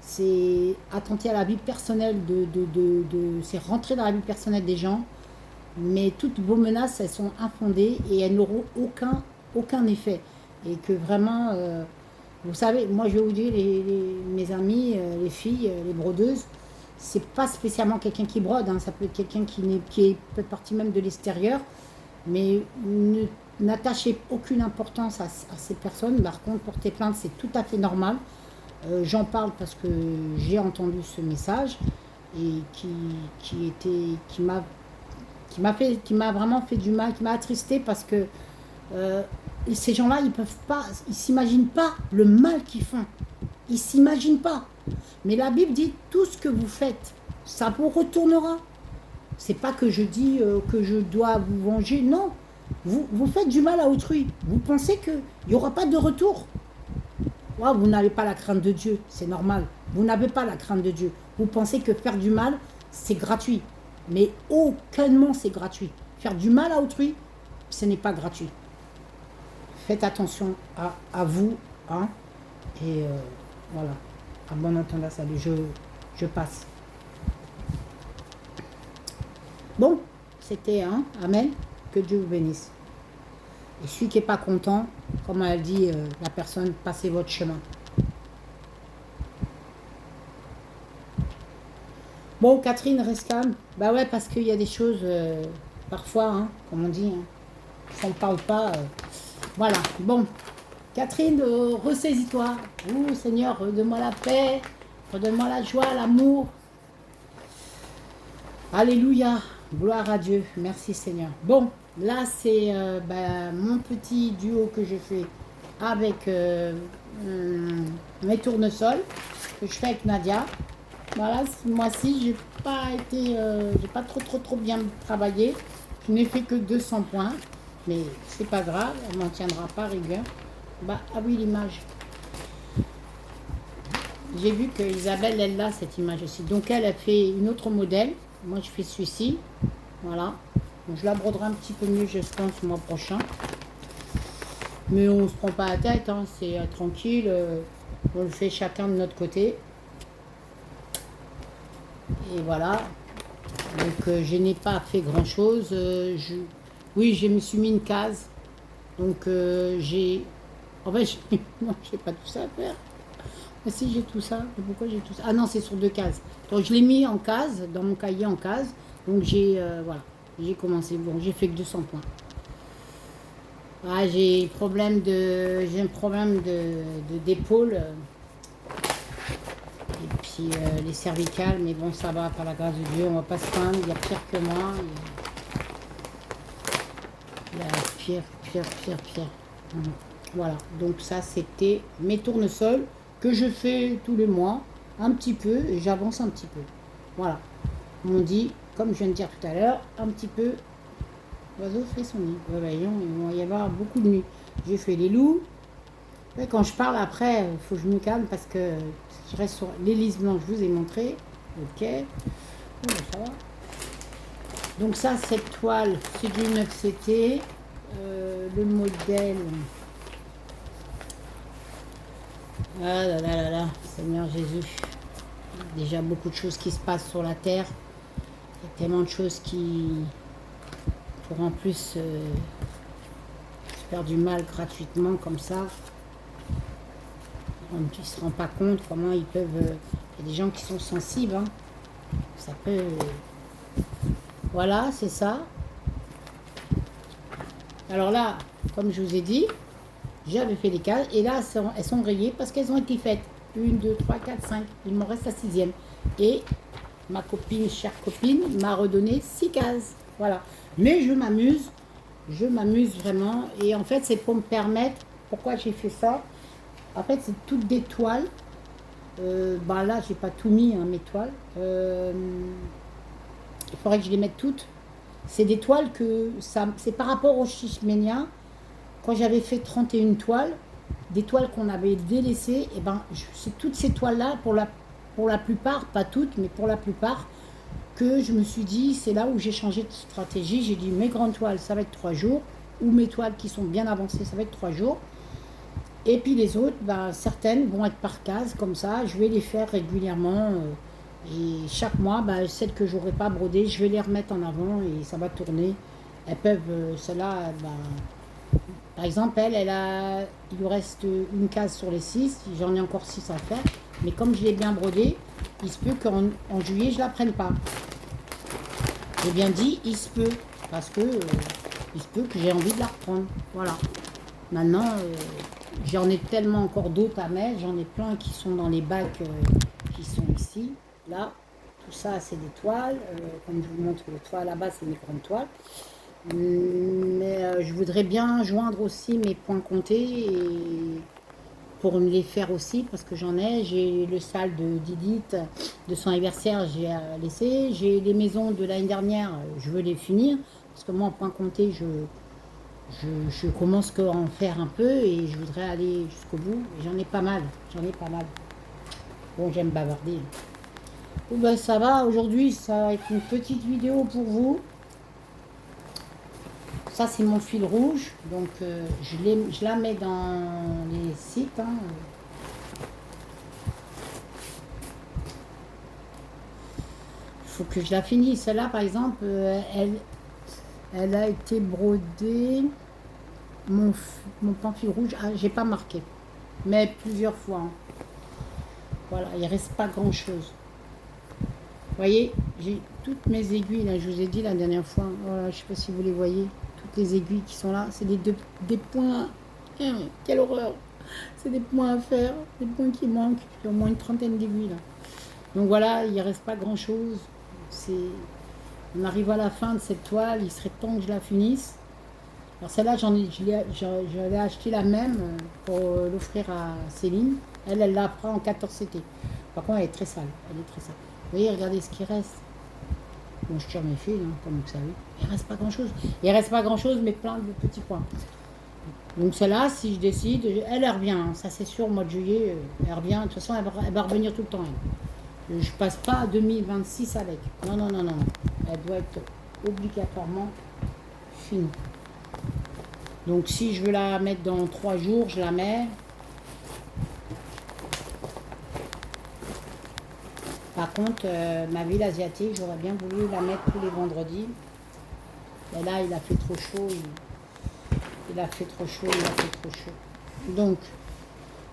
c'est attenter à la vie personnelle c'est rentrer dans la vie personnelle des gens, mais toutes vos menaces, elles sont infondées et elles n'auront aucun effet. Et que vraiment, vous savez, moi je vais vous dire, mes amis, les filles, les brodeuses, c'est pas spécialement quelqu'un qui brode, hein, ça peut être quelqu'un qui est peut-être partie même de l'extérieur, mais n'attachez aucune importance à ces personnes. Par contre, porter plainte, c'est tout à fait normal. J'en parle parce que j'ai entendu ce message et qui m'a vraiment fait du mal, qui m'a attristé parce que ces gens-là, ils s'imaginent pas le mal qu'ils font. Ils s'imaginent pas. Mais la Bible dit tout ce que vous faites, ça vous retournera. C'est pas que je dis que je dois vous venger, non. Vous faites du mal à autrui. Vous pensez qu'il n'y aura pas de retour. Ouais, vous n'avez pas la crainte de Dieu, c'est normal. Vous n'avez pas la crainte de Dieu. Vous pensez que faire du mal, c'est gratuit. Mais aucunement c'est gratuit. Faire du mal à autrui, ce n'est pas gratuit. Faites attention à vous. Hein, et voilà. À bon entendeur, salut, je passe. Bon, c'était un. Amen. Que Dieu vous bénisse. Et celui qui n'est pas content, comme elle dit la personne, passez votre chemin. Bon, Catherine, reste calme. Bah ouais, parce qu'il y a des choses, parfois, hein, comme on dit, hein, si on ne parle pas. Voilà, bon. Catherine, ressaisis-toi. Oh Seigneur, redonne-moi la paix, redonne-moi la joie, l'amour. Alléluia, gloire à Dieu. Merci Seigneur. Bon, là c'est mon petit duo que je fais avec mes tournesols que je fais avec Nadia. Voilà, ce mois-ci, j'ai pas trop bien travaillé. Je n'ai fait que 200 points, mais c'est pas grave, elle m'en tiendra pas rigueur. Bah, ah oui, l'image. J'ai vu que Isabelle, elle a cette image aussi. Donc elle a fait une autre modèle. Moi, je fais celui-ci. Voilà. Donc, je la broderai un petit peu mieux, je pense, le mois prochain. Mais on ne se prend pas la tête, hein, c'est tranquille. On le fait chacun de notre côté. Et voilà. Donc je n'ai pas fait grand-chose. Oui, je me suis mis une case. Donc j'ai... En fait, non, je n'ai pas tout ça à faire. Mais si, j'ai tout ça. Mais pourquoi j'ai tout ça? Ah non, c'est sur 2 cases. Donc je l'ai mis en case, dans mon cahier en case. Donc j'ai... voilà. J'ai commencé. Bon, j'ai fait que 200 points. Ah, j'ai un problème d'épaule. Et puis les cervicales, mais bon, ça va, par la grâce de Dieu, on va pas se plaindre, il y a pire que moi. Il y a pire. Voilà, donc ça c'était mes tournesols que je fais tous les mois, un petit peu, et j'avance un petit peu. Voilà, on dit, comme je viens de dire tout à l'heure, un petit peu, l'oiseau fait son nid. Voyons, il va y avoir beaucoup de nuits. J'ai fait les loups. Et quand je parle après, il faut que je me calme parce que je reste sur l'hélice blanche, je vous ai montré. Ok. Oh, ça va. Donc ça, cette toile, c'est du 9CT. Le modèle. Ah là là là là, Seigneur Jésus. Déjà beaucoup de choses qui se passent sur la terre. Il y a tellement de choses qui, pour en plus se faire du mal gratuitement comme ça. On ne se rend pas compte comment ils peuvent... Il y a des gens qui sont sensibles. Hein. Ça peut... Voilà, c'est ça. Alors là, comme je vous ai dit, j'avais fait les cases. Et là, elles sont rayées parce qu'elles ont été faites. 1, 2, 3, 4, 5. Il m'en reste la 6e. Et ma copine, chère copine, m'a redonné 6 cases. Voilà. Mais je m'amuse vraiment. Et en fait, c'est pour me permettre... Pourquoi j'ai fait ça? En fait, c'est toutes des toiles. Là, j'ai pas tout mis, hein, mes toiles. Il faudrait que je les mette toutes. C'est des toiles que... C'est par rapport au Shishmenia. Quand j'avais fait 31 toiles, des toiles qu'on avait délaissées, et c'est toutes ces toiles-là, pour la plupart, pas toutes, mais pour la plupart, que je me suis dit, c'est là où j'ai changé de stratégie. J'ai dit, mes grandes toiles, ça va être 3 jours. Ou mes toiles qui sont bien avancées, ça va être 3 jours. Et puis les autres, ben, certaines vont être par case, comme ça. Je vais les faire régulièrement. Et chaque mois, ben, celles que j'aurais pas brodées, je vais les remettre en avant et ça va tourner. Elles peuvent, celles-là, ben, par exemple, il lui reste une case sur les 6. J'en ai encore 6 à faire. Mais comme je l'ai bien brodée, il se peut qu'en juillet, je la prenne pas. J'ai bien dit, il se peut. Parce que il se peut que j'ai envie de la reprendre. Voilà. Maintenant, j'en ai tellement encore d'autres à mettre. J'en ai plein qui sont dans les bacs qui sont ici. Là, tout ça, c'est des toiles. Comme je vous montre, les toiles là-bas, c'est mes grandes toiles. Mais je voudrais bien joindre aussi mes points comptés pour me les faire aussi, parce que j'en ai. J'ai le salle de Didith, de son anniversaire, j'ai laissé. J'ai les maisons de l'année dernière, je veux les finir. Parce que moi, en point compté, je commence qu'à en faire un peu et je voudrais aller jusqu'au bout. J'en ai pas mal, j'en ai pas mal. Bon, j'aime bavarder. Bon, ben, ça va, aujourd'hui, ça va être une petite vidéo pour vous. Ça, c'est mon fil rouge, donc je la mets dans les sites. Hein. Il faut que je la finisse. Celle-là, par exemple, elle a été brodée. Mon pan fil rouge, j'ai pas marqué, mais plusieurs fois. Hein. Voilà, il reste pas grand-chose. Vous voyez, j'ai toutes mes aiguilles, là, je vous ai dit la dernière fois. Voilà, je sais pas si vous les voyez. Toutes les aiguilles qui sont là, c'est des points. Quelle horreur! C'est des points à faire, des points qui manquent. J'ai au moins une trentaine d'aiguilles là. Donc voilà, il ne reste pas grand chose. On arrive à la fin de cette toile, il serait temps que je la finisse. Alors celle-là, je l'ai acheté la même pour l'offrir à Céline. Elle la fera en 14 CT. Par contre, elle est très sale. Elle est très sale. Vous voyez, regardez ce qui reste. Bon, je tire mes fils, hein, comme vous savez. Il ne reste pas grand-chose. Il ne reste pas grand-chose, mais plein de petits points. Donc celle-là, si je décide, elle revient. Hein, ça, c'est sûr, au mois de juillet, elle revient. De toute façon, elle va revenir tout le temps. Elle. Je passe pas à 2026 avec. Non, non, non, non. Elle doit être obligatoirement finie. Donc si je veux la mettre dans 3 jours, je la mets. Par contre, ma ville asiatique, j'aurais bien voulu la mettre tous les vendredis. Mais là, il a fait trop chaud. Il a fait trop chaud, il a fait trop chaud. Donc,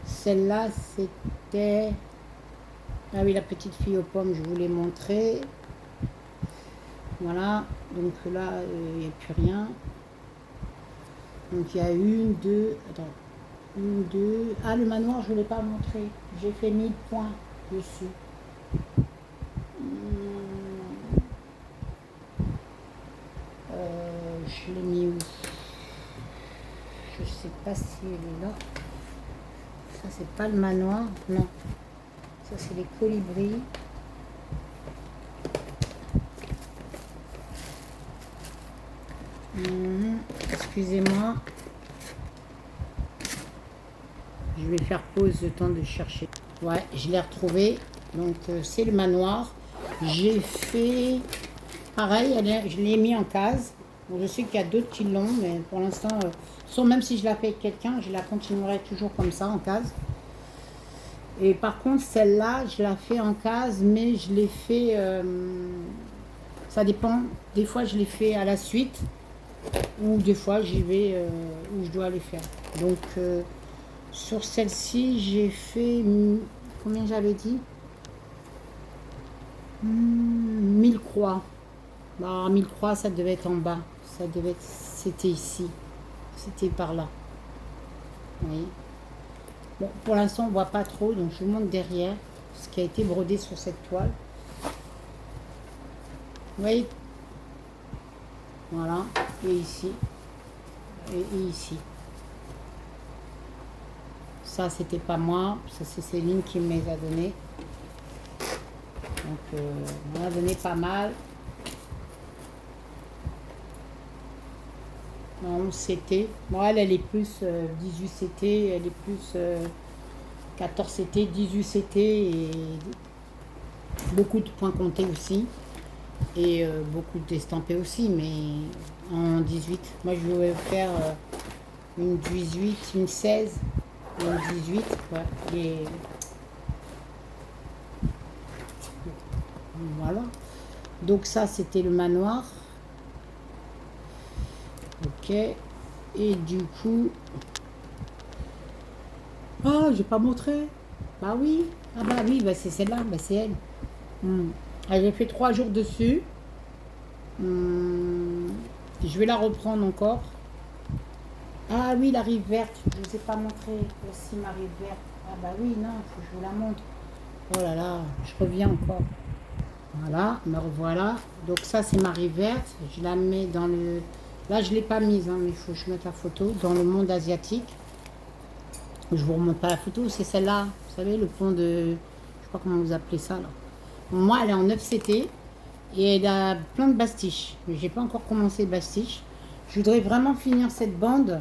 celle-là, c'était... Ah oui, la petite fille aux pommes, je vous l'ai montré. Voilà. Donc là, il n'y a plus rien. Donc il y a une, deux... Attends. Une, deux... Ah, le manoir, je ne l'ai pas montré. J'ai fait 1000 points dessus. Je l'ai mis où? Je sais pas si elle est là. Ça, c'est pas le manoir. Non. Ça, c'est les colibris. Excusez-moi. Je vais faire pause le temps de chercher. Ouais, je l'ai retrouvé. Donc, c'est le manoir. J'ai fait... Pareil, je l'ai mis en case. Bon, je sais qu'il y a d'autres qui l'ont, mais pour l'instant, même si je la fais avec quelqu'un, je la continuerai toujours comme ça, en case. Et par contre, celle-là, je la fais en case, mais je l'ai fait... ça dépend. Des fois, je l'ai fait à la suite, ou des fois, j'y vais où je dois les faire. Donc, sur celle-ci, j'ai fait... Combien j'avais dit 1000 croix. Bah, 1000 croix, ça devait être en bas. Ça devait être... C'était ici. C'était par là. Vous voyez. Bon, pour l'instant, on ne voit pas trop, donc je vous montre derrière ce qui a été brodé sur cette toile. Vous voyez. Voilà. Et ici. Et ici. Ça, c'était pas moi. Ça, c'est Céline qui me les a donnés. Donc, on en a donné pas mal. Non, CT. Bon, elle est plus 18 CT, elle est plus 14 CT, 18 CT et beaucoup de points comptés aussi. Et beaucoup d'estampés aussi, mais en 18. Moi, je vais faire une 18, une 16. Le 18, ouais. Voilà. Donc ça, c'était le manoir. Ok. Et du coup... Ah, j'ai pas montré. Bah oui. Ah bah oui, bah c'est celle-là, bah c'est elle. Ah, j'ai fait 3 jours dessus. Je vais la reprendre encore. Ah oui, la rive verte. Je ne vous ai pas montré aussi ma rive verte. Ah bah oui, non, il faut que je vous la montre. Oh là là, je reviens encore. Voilà, me revoilà. Donc ça, c'est ma rive verte. Je la mets dans le... Là, je ne l'ai pas mise, hein, mais il faut que je mette la photo. Dans le monde asiatique. Je vous remonte pas la photo, c'est celle-là. Vous savez, le pont de... Je ne sais pas comment vous appelez ça, là. Moi, elle est en 9CT. Et elle a plein de bastiches. Mais j'ai pas encore commencé bastiche. Je voudrais vraiment finir cette bande.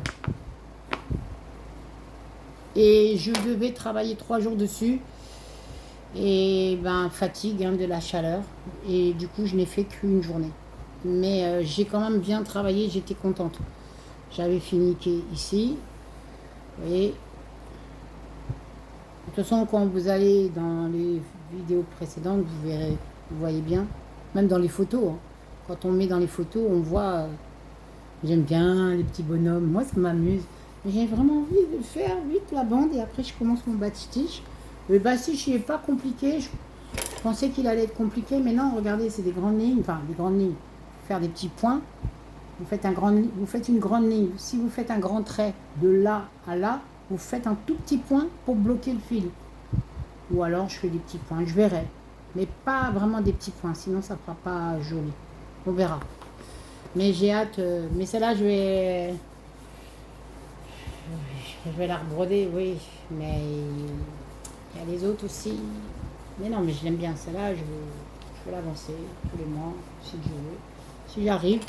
Et je devais travailler 3 jours dessus. Et ben fatigue hein, de la chaleur. Et du coup je n'ai fait qu'une journée. Mais j'ai quand même bien travaillé, j'étais contente. J'avais fini ici. Vous voyez. De toute façon quand vous allez dans les vidéos précédentes, vous verrez, vous voyez bien. Même dans les photos. Hein. Quand on met dans les photos, on voit... j'aime bien les petits bonhommes. Moi ça m'amuse. Mais j'ai vraiment envie de faire vite la bande et après je commence mon bastiche. Le bastiche il n'est pas compliqué. Je pensais qu'il allait être compliqué, mais non, regardez, c'est des grandes lignes. Enfin, des grandes lignes. Faire des petits points. Vous faites une grande ligne. Si vous faites un grand trait de là à là, vous faites un tout petit point pour bloquer le fil. Ou alors je fais des petits points, je verrai. Mais pas vraiment des petits points, sinon ça ne fera pas joli. On verra. Mais j'ai hâte. Mais celle-là, je vais la rebroder, oui. Mais il y a les autres aussi. Mais non, mais je l'aime bien. Celle-là, je vais l'avancer tous les mois, si je veux. Si j'arrive.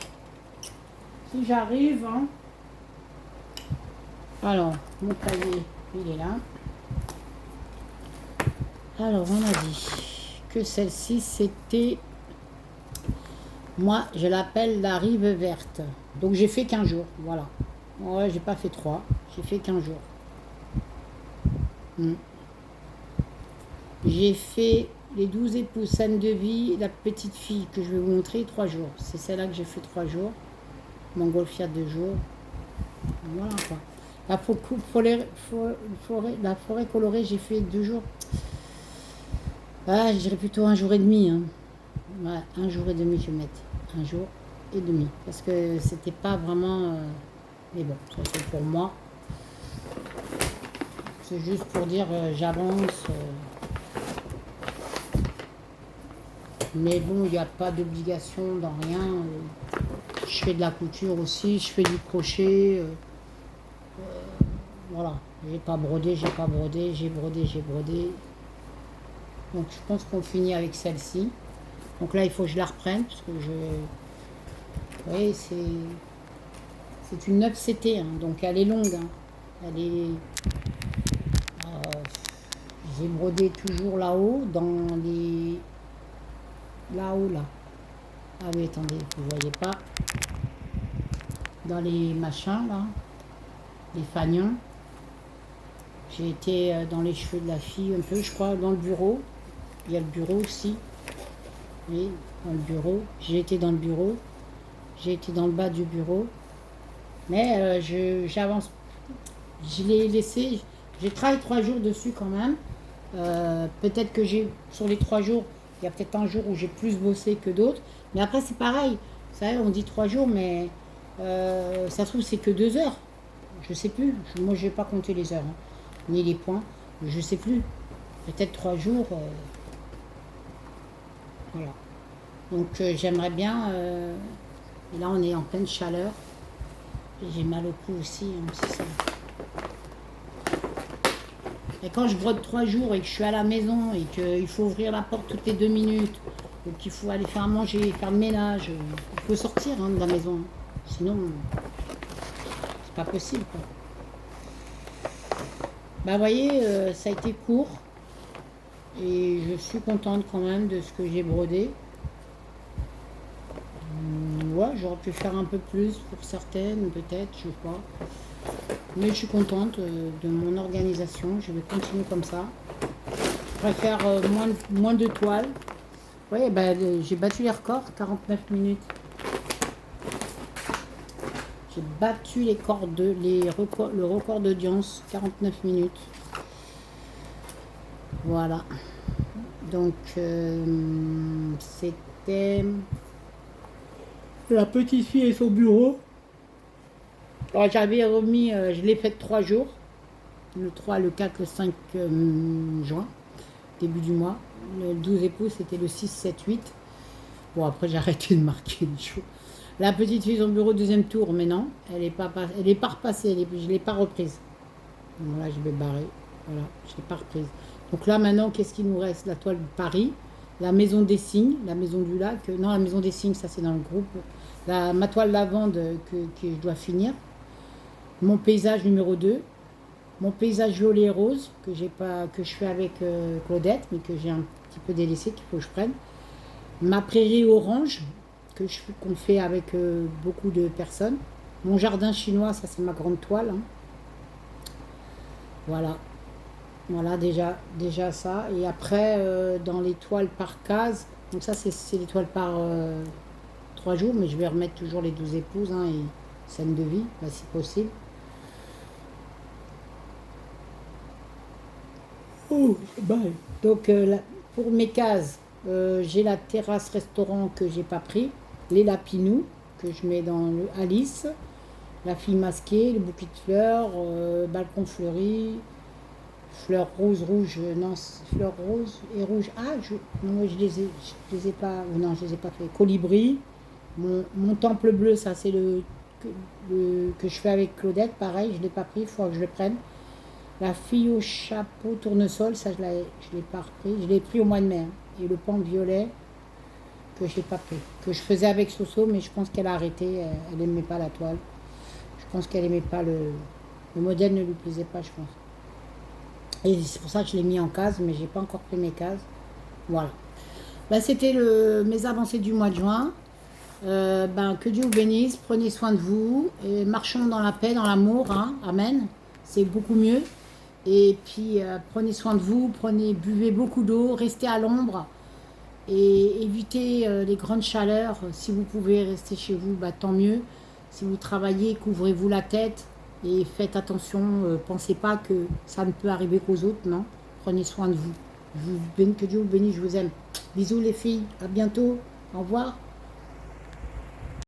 Si j'arrive, hein. Alors, mon cahier, il est là. Alors, on a dit que celle-ci, c'était... Moi, je l'appelle la rive verte. Donc, j'ai fait 15 jours, voilà. Ouais, j'ai pas fait 3. J'ai fait 15 jours. J'ai fait les 12 épouses, scène de vie, la petite fille que je vais vous montrer, 3 jours. C'est celle-là que j'ai fait 3 jours. Montgolfière 2 jours. Voilà quoi. La forêt colorée, j'ai fait 2 jours. Ah, je dirais plutôt 1 jour et demi. Hein. Ouais, 1 jour et demi, je vais mettre. 1 jour et demi. Parce que c'était pas vraiment... Mais bon, ça c'est pour moi. C'est juste pour dire j'avance. Mais bon, il n'y a pas d'obligation dans rien. Je fais de la couture aussi, je fais du crochet. Voilà. J'ai pas brodé, j'ai pas brodé, j'ai brodé, j'ai brodé. Donc je pense qu'on finit avec celle-ci. Donc là, il faut que je la reprenne parce que je... Vous voyez, c'est une 9CT, hein, donc elle est longue. Hein. Elle est... j'ai brodé toujours là-haut, dans les... Là-haut, là. Ah oui, attendez, vous voyez pas. Dans les machins, là. Les fanions. J'ai été dans les cheveux de la fille un peu, je crois, dans le bureau. Il y a le bureau aussi. Oui, dans le bureau. J'ai été dans le bureau. J'ai été dans le bas du bureau. Mais j'avance. Je l'ai laissé. J'ai travaillé 3 jours dessus quand même. Peut-être que sur les 3 jours, il y a peut-être un jour où j'ai plus bossé que d'autres. Mais après, c'est pareil. Vous savez, on dit 3 jours, mais ça se trouve, c'est que 2 heures. Je sais plus. Moi, je vais pas compter les heures, hein, ni les points. Je sais plus. Peut-être 3 jours. Voilà. Donc, j'aimerais bien. Et là, on est en pleine chaleur. J'ai mal au cou aussi, hein, c'est ça. Et quand je brode 3 jours et que je suis à la maison et qu'il faut ouvrir la porte toutes les 2 minutes, et qu'il faut aller faire manger, faire le ménage, il faut sortir hein, de la maison. Sinon, c'est pas possible. Quoi. Bah, vous voyez, ça a été court. Et je suis contente quand même de ce que j'ai brodé. Ouais, j'aurais pu faire un peu plus pour certaines, peut-être, je sais pas. Mais je suis contente de mon organisation. Je vais continuer comme ça. Je préfère moins de toiles. Oui, ben, j'ai battu les records, 49 minutes. J'ai battu le record d'audience, 49 minutes. Voilà. Donc, c'était la petite fille et son bureau. Alors, j'avais remis, je l'ai fait 3 jours. Le 3, le 4, le 5 juin, début du mois. Le 12 époux, c'était le 6, 7, 8. Bon, après, j'ai arrêté de marquer les jours. La petite fille, son bureau, deuxième tour, mais non, elle n'est pas repassée, je ne l'ai pas reprise. Donc là, je vais barrer. Voilà, je ne l'ai pas reprise. Donc là, maintenant, qu'est-ce qu'il nous reste? La toile de Paris, la maison des signes, la maison du lac. Non, la maison des signes, ça c'est dans le groupe. Ma toile lavande que je dois finir. Mon paysage numéro 2. Mon paysage violet et rose que je fais avec Claudette, mais que j'ai un petit peu délaissé, qu'il faut que je prenne. Ma prairie orange qu'on fait avec beaucoup de personnes. Mon jardin chinois, ça c'est ma grande toile. Hein. Voilà. Voilà déjà ça. Et après, dans les toiles par case, donc ça c'est les toiles par 3 jours, mais je vais remettre toujours les 12 épouses hein, et scène de vie, bah, si possible. Oh, bye. Donc pour mes cases, j'ai la terrasse restaurant que j'ai pas pris, les lapinous que je mets dans le Alice, la fille masquée, le bouquet de fleurs, balcon fleuri, fleurs roses, rouges, non, fleurs roses et rouges. Ah, non, je les ai pas, non, je les ai pas fait. Colibri, mon temple bleu, ça c'est que je fais avec Claudette, pareil, je l'ai pas pris, il faut que je le prenne. La fille au chapeau tournesol, ça je l'ai pas repris. Je l'ai pris au mois de mai. Hein. Et le pan violet, que je n'ai pas pris. Que je faisais avec Soso, mais je pense qu'elle a arrêté. Elle n'aimait pas la toile. Je pense qu'elle n'aimait pas le modèle, ne lui plaisait pas, je pense. Et c'est pour ça que je l'ai mis en case, mais j'ai pas encore pris mes cases. Voilà. Ben, c'était mes avancées du mois de juin. Que Dieu vous bénisse. Prenez soin de vous. Et marchons dans la paix, dans l'amour. Hein. Amen. C'est beaucoup mieux. Et puis prenez soin de vous, buvez beaucoup d'eau, restez à l'ombre et évitez les grandes chaleurs. Si vous pouvez rester chez vous, bah, tant mieux. Si vous travaillez, couvrez-vous la tête et faites attention. Pensez pas que ça ne peut arriver qu'aux autres, non. Prenez soin de vous. Que Dieu vous bénisse, je vous aime. Bisous les filles, à bientôt. Au revoir.